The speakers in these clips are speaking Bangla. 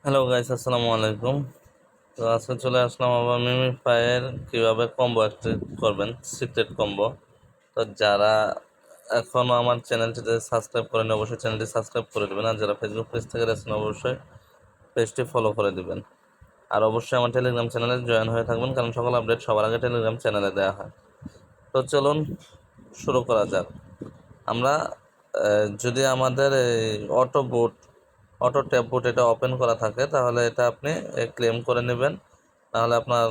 হ্যালো গাইস, আসসালামু আলাইকুম। তো আজকে চলে আসলাম আবার মিমিফাইয়ের কীভাবে কম্বো অ্যাক্টিভ করবেন, সিক্রেট কম্বো। তো যারা এখনও আমার চ্যানেলটিতে সাবস্ক্রাইব করেন অবশ্যই চ্যানেলটি সাবস্ক্রাইব করে দেবেন, আর যারা ফেসবুক পেজ থেকে দেখছেন অবশ্যই পেজটি ফলো করে দেবেন। আর অবশ্যই আমার টেলিগ্রাম চ্যানেলে জয়েন হয়ে থাকবেন, কারণ সকল আপডেট সবার আগে টেলিগ্রাম চ্যানেলে দেওয়া হয়। তো চলুন শুরু করা যাক। আমরা যদি আমাদের এই অটো ট্যাব বুট এটা ওপেন করা থাকে, তাহলে এটা আপনি ক্লেম করে নেবেন। নাহলে আপনার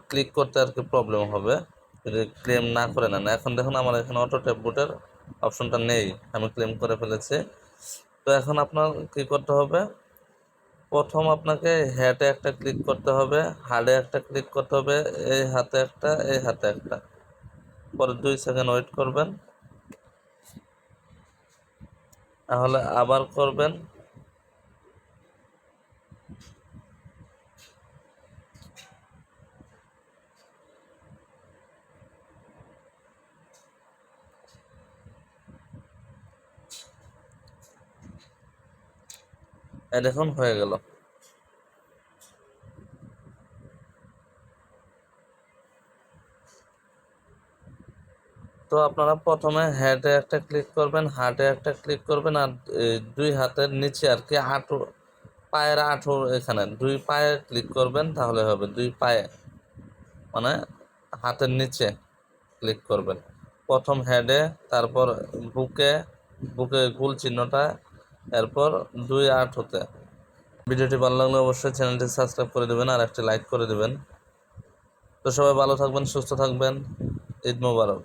ক্লিক করতে আর কি প্রবলেম হবে যদি ক্লেম না করে নেন। এখন দেখুন আমার এখানে অটো ট্যাব বুটের অপশনটা নেই, আমি ক্লেম করে ফেলেছি। তো এখন আপনার কি করতে হবে, প্রথম আপনাকে হ্যাটে একটা ক্লিক করতে হবে, হার্ডে একটা ক্লিক করতে হবে, এই হাতে একটা, এই হাতে একটা। পরে 2 সেকেন্ড ওয়েট করবেন, তাহলে আবার করবেন। এই দেখুন হয়ে গেল। তো আপনারা প্রথমে হেডে একটা ক্লিক করবেন, হার্টে একটা ক্লিক করবেন, আর দুই হাতের নিচে আর কি হাঁটু, পায়ের হাঁটু, এখানে দুই পায়ে ক্লিক করবেন, তাহলে হবে। দুই পায়ে মানে হাতের নিচে ক্লিক করবেন প্রথম হেডে, তারপর বুকে, বুকে গোল চিহ্নটা, এরপর দুই হাঁটুতে। ভিডিওটি ভালো লাগলে অবশ্যই চ্যানেলটি সাবস্ক্রাইব করে দেবেন আর একটি লাইক করে দেবেন। তো সবাই ভালো থাকবেন, সুস্থ থাকবেন। ঈদ মোবারক।